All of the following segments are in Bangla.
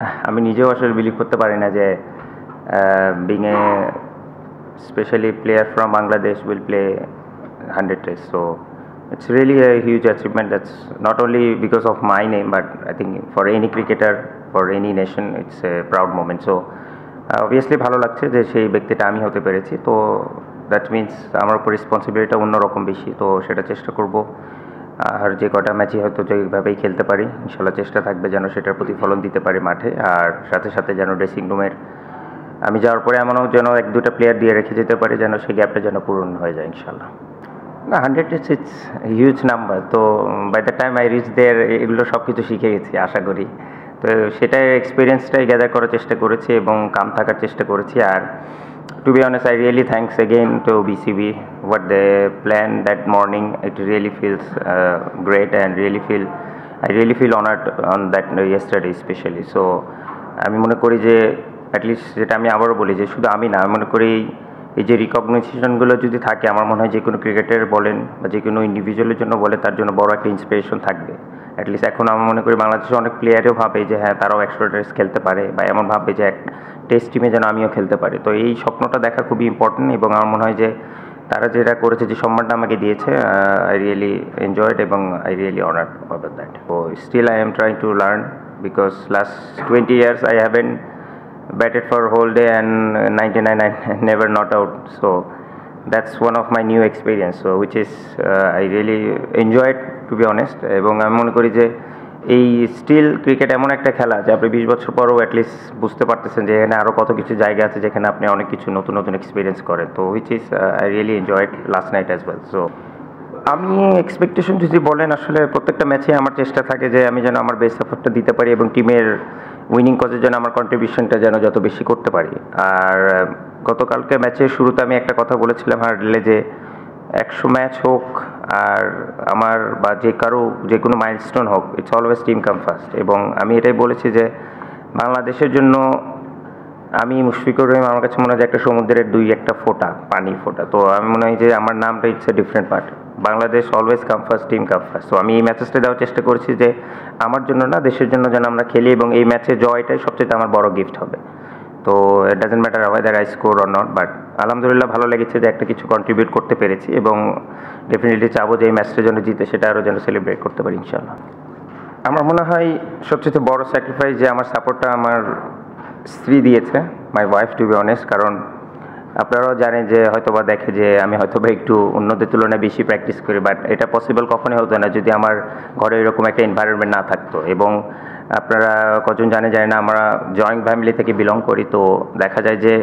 আমি নিজেও আসলে বিলিভ করতে পারি না যে being a especially player from Bangladesh will play 100 tests. So it's really a huge achievement. That's not only because of my name, but I think for any cricketer, for any nation, it's a proud moment. So obviously ভালো লাগছে যে সেই ব্যক্তিটা আমি হতে পেরেছি। তো দ্যাট মিনস আমার উপর রেসপন্সিবিলিটিটা অন্যরকম বেশি, তো সেটা চেষ্টা করব। আর যে কটা ম্যাচই হয়তো যেভাবেই খেলতে পারি, ইনশাল্লাহ চেষ্টা থাকবে যেন সেটার প্রতিফলন দিতে পারি মাঠে। আর সাথে সাথে যেন ড্রেসিং রুমের আমি যাওয়ার পরে এমনও যেন 1-2টা প্লেয়ার দিয়ে রেখে যেতে পারি, যেন সেই গ্যাপটা যেন পূরণ হয়ে যায় ইনশাল্লাহ। না, 100 ইটস হিউজ নাম্বার। তো by the time I reach there এগুলো সব কিছু শিখে গেছি আশা করি। তো সেটাই এক্সপিরিয়েন্সটাই গ্যাদার করার চেষ্টা করেছি এবং কাম থাকার চেষ্টা করেছি। আর to be honest, I really thanks again to BCB. What they planned that morning, it really feels great, and I really feel honored on that yesterday especially. So আমি মনে করি যে অ্যাটলিস্ট, যেটা আমি আবারও বলি যে শুধু আমি না, আমি মনে করি এই যে রিকগনিশনগুলো যদি থাকে, আমার মনে হয় যে কোনো ক্রিকেটার বলেন বা যে কোনো ইন্ডিভিজুয়ালের জন্য বলে, তার জন্য বড় একটা ইন্সপিরেশন থাকবে। অ্যাটলিস্ট এখন আমি মনে করি বাংলাদেশে অনেক প্লেয়ারও ভাবে যে হ্যাঁ, তারাও 100 টেস্ট খেলতে পারে, বা এমন ভাবে যে এক টেস্ট টিমে যেন আমিও খেলতে পারি। তো এই স্বপ্নটা দেখা খুবই ইম্পর্টেন্ট, এবং আমার মনে হয় যে তারা যেটা করেছে, যে সম্মানটা আমাকে দিয়েছে, আই রিয়েলি এনজয়েড এবং I really honoured about that. তো still I am trying to learn, because last 20 years I haven't batted for a whole day, and 99 I never not out. So that's one of my new experience, so which is I really enjoyed, to be honest. এবং আমি মনে করি যে এই স্টিল ক্রিকেট এমন একটা খেলা যে আপনি 20 বছর পরও অ্যাটলিস্ট বুঝতে পারতেছেন যে এখানে আরও কত কিছু জায়গা আছে যেখানে আপনি অনেক কিছু নতুন নতুন এক্সপিরিয়েন্স করেন। তো which is I really enjoyed last night as well. So আমি এক্সপেকটেশন যদি বলেন, আসলে প্রত্যেকটা ম্যাচে আমার চেষ্টা থাকে যে আমি যেন আমার বেস্ট এফোর্টটা দিতে পারি এবং টিমের উইনিং কজের জন্য আমার কন্ট্রিবিউশনটা যেন যত বেশি করতে পারি। আর গতকালকে ম্যাচের শুরুতে আমি একটা কথা বলেছিলাম হারলে, যে 100 ম্যাচ হোক আর আমার বা যে কোনো মাইলস্টোন হোক, it's always team come first. এবং আমি এটাই বলেছি যে বাংলাদেশের জন্য আমি মুশফিকুর রহিম, আমার কাছে মনে হয় যে একটা সমুদ্রের 2-1 ফোঁটা, পানির ফোঁটা। তো আমি মনে হয় যে আমার নামটা it's a different part. Bangladesh always come first, team come first. তো আমি এই ম্যাচেসটা দেওয়ার চেষ্টা করছি যে আমার জন্য না, দেশের জন্য যেন আমরা খেলি, এবং এই ম্যাচে জয়টাই সবচেয়ে আমার বড় গিফট হবে। তো it doesn't matter weather I score or not, but আলহামদুলিল্লাহ ভালো লেগেছে যে একটা কিছু কন্ট্রিবিউট করতে পেরেছি, এবং ডেফিনেটলি চাবো যে এই ম্যাচটা যেন জিতে, সেটা আরও যেন সেলিব্রেট করতে পারি ইনশাল্লাহ। আমার মনে হয় সবচেয়ে বড় স্যাক্রিফাইস যে আমার সাপোর্টটা আমার স্ত্রী দিয়েছে, my wife, to be honest. কারণ আপনারাও জানেন যে হয়তোবা দেখে যে আমি হয়তোবা একটু অন্যদের তুলনায় বেশি প্র্যাকটিস করি, বাট এটা পসিবল কখনোই হতো না যদি আমার ঘরে এরকম একটা এনভায়রনমেন্ট না থাকতো। এবং আপনারা কজন জানে না, আমরা জয়েন্ট ফ্যামিলি থেকে বিলং করি। তো দেখা যায় যে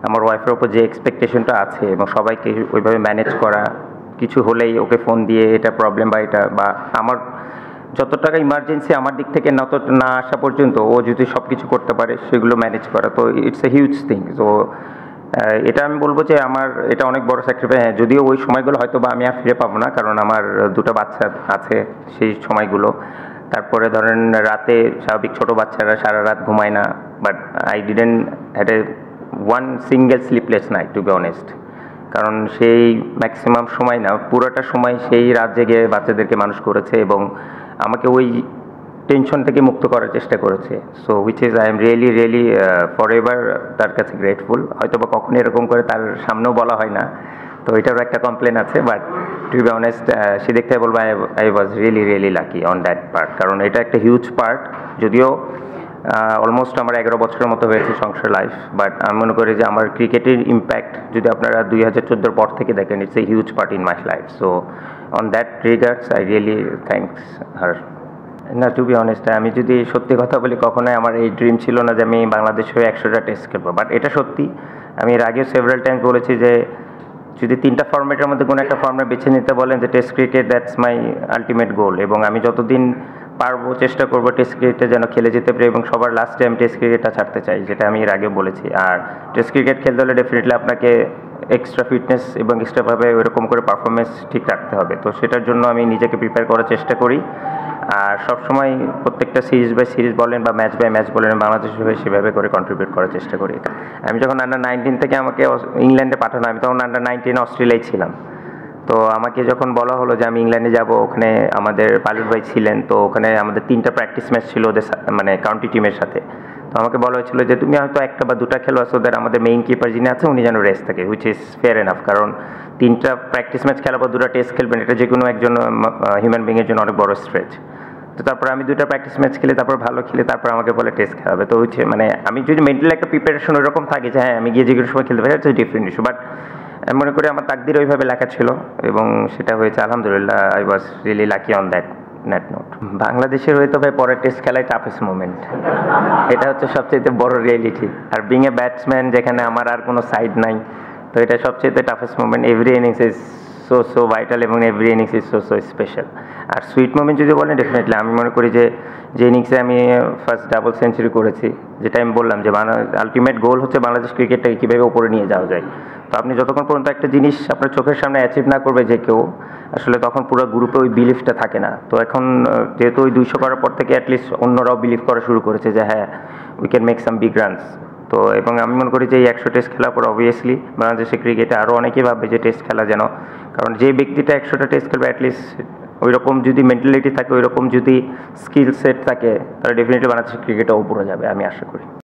আমার ওয়াইফের ওপর যে এক্সপেকটেশনটা আছে, এবং সবাইকে ওইভাবে ম্যানেজ করা, কিছু হলেই ওকে ফোন দিয়ে এটা প্রবলেম বা এটা, বা আমার যত টাকা ইমার্জেন্সি আমার দিক থেকে না আসা পর্যন্ত ও যদি সব কিছু করতে পারে, সেগুলো ম্যানেজ করা, তো ইটস এ হিউজ থিং। তো এটা আমি বলবো যে আমার এটা অনেক বড় স্যাক্রিফাইস। হ্যাঁ, যদিও ওই সময়গুলো হয়তো বা আমি আর ফিরে পাবো না, কারণ আমার 2টা বাচ্চা আছে সেই সময়গুলো। তারপরে ধরেন রাতে স্বাভাবিক ছোটো বাচ্চারা সারা রাত ঘুমায় না, but I didn't had a one single sleepless night, to be honest. কারণ সেই ম্যাক্সিমাম সময় না, পুরোটা সময় সেই রাত জেগে বাচ্চাদেরকে মানুষ করেছে, এবং আমাকে ওই টেনশন থেকে মুক্ত করার চেষ্টা করেছে। So which is I am really for ever তার কাছে গ্রেটফুল। হয়তো বা কখনো এরকম করে তার সামনেও বলা হয় না, তো এটারও একটা কমপ্লেন আছে। বাট টু বি অনেস্ট, সে দেখতে বলবো I was really lucky on that part. কারণ এটা একটা হিউজ পার্ট, যদিও অলমোস্ট আমার 11 বছরের মতো হয়েছে সংসার লাইফ, বাট আমি মনে করি যে আমার ক্রিকেটের ইম্প্যাক্ট যদি আপনারা 2014 পর থেকে দেখেন, it's a huge part in my life. So on that regards I really thanks her. না, টু বি অনেস্ট, আমি যদি সত্যি কথা বলি, কখনোই আমার এই ড্রিম ছিল না যে আমি বাংলাদেশ হয়ে 100টা টেস্ট খেলবো। বাট এটা সত্যি, আমি এর আগেও সেভারাল টাইমস বলেছি যে যদি 3টা ফর্মেটের মধ্যে কোনো একটা ফর্মেট বেছে নিতে বলেন, যে test cricket, that's my ultimate goal. এবং আমি যতদিন পারবো চেষ্টা করবো টেস্ট ক্রিকেটে যেন খেলে যেতে পারি, এবং সবার লাস্টে আমি টেস্ট ক্রিকেটটা ছাড়তে চাই, যেটা আমি এর আগে বলেছি। আর টেস্ট ক্রিকেট খেলতে হলে ডেফিনেটলি আপনাকে এক্সট্রা ফিটনেস এবং এক্সট্রাভাবে ওইরকম করে পারফরমেন্স ঠিক রাখতে হবে। তো সেটার জন্য আমি নিজেকে প্রিপেয়ার করার চেষ্টা করি। আর সবসময় প্রত্যেকটা সিরিজ বাই সিরিজ বলেন বা ম্যাচ বাই ম্যাচ বলেন, বাংলাদেশ হয়ে সেভাবে করে কন্ট্রিবিউট করার চেষ্টা করি। আমি যখন আন্ডার-19 থেকে আমাকে ইংল্যান্ডে পাঠানো, আমি তখন আন্ডার-19 অস্ট্রেলিয়ায় ছিলাম। তো আমাকে যখন বলা হলো যে আমি ইংল্যান্ডে যাব, ওখানে আমাদের পাইলট ভাই ছিলেন, তো ওখানে আমাদের 3টা প্র্যাকটিস ম্যাচ ছিল ওদের মানে কাউন্টি টিমের সাথে। তো আমাকে বলা হয়েছিল যে তুমি হয়তো একটা বা দুটা খেলো, সো দ্যাট আমাদের মেইন কিপার যিনি আছে উনি যেন রেস্ট থাকে, হুইচ ইজ ফেয়ার এনাফ। কারণ 3টা প্র্যাকটিস ম্যাচ খেলা বা 2টা টেস্ট খেলবেন, এটা যে কোনো একজন হিউম্যান বিংয়ের জন্য অনেক বড় স্ট্রেচ। তো তারপর আমি 2টা প্র্যাকটিস ম্যাচ খেলে তারপর ভালো খেলে তারপর আমাকে বলে টেস্ট খেলাবে। তো হচ্ছে মানে আমি যদি মেন্টালি একটা প্রিপারেশন ওইরকম থাকে যে হ্যাঁ আমি গিয়ে যে কোনো সময় খেলতে পারি, ইটস ডিফারেন্ট ইস্যু। বাট আমি মনে করি আমার তাকদির ওইভাবে লেখা ছিল এবং সেটা হয়েছে, আলহামদুলিল্লাহ। I was really lucky on that note. বাংলাদেশের হয়তো ভাই পরের টেস্ট খেলায় টাফেস্ট মোমেন্ট, এটা হচ্ছে সবচেয়ে বড় রিয়েলিটি। আর বিং এ ব্যাটসম্যান যেখানে আমার আর কোনো সাইড নাই, তো এটা সবচেয়ে toughest moment. Every innings is so vital এবং every innings is so special. আর সুইট মোমেন্ট যদি বলেন, ডেফিনেটলি আমি মনে করি যে ইনিংসে আমি ফার্স্ট ডাবল সেঞ্চুরি করেছি, যেটা আমি বললাম যে আলটিমেট গোল হচ্ছে বাংলাদেশ ক্রিকেটটাকে কীভাবে উপরে নিয়ে যাওয়া যায়। তো আপনি যতক্ষণ পর্যন্ত একটা জিনিস আপনার চোখের সামনে অ্যাচিভ না করবে যে কেউ, আসলে তখন পুরো গ্রুপে ওই বিলিফটা থাকে না। তো এখন যেহেতু ওই 200 করার পর থেকে অ্যাটলিস্ট অন্যরাও বিলিভ করা শুরু করেছে যে হ্যাঁ we can make some big runs. তো এবং আমি মনে করি যে এই 100 টেস্ট খেলার পর অবভিয়াসলি বাংলাদেশের ক্রিকেটে আরও অনেকেই ভাববে যে টেস্ট খেলা যেন, কারণ যে ব্যক্তিটা 100টা টেস্ট খেলবে অ্যাটলিস্ট ওই রকম যদি মেন্টালিটি থাকে, ওই রকম যদি স্কিল সেট থাকে, তাহলে ডেফিনেটলি বাংলাদেশের ক্রিকেটে উপরে যাবে আমি আশা করি।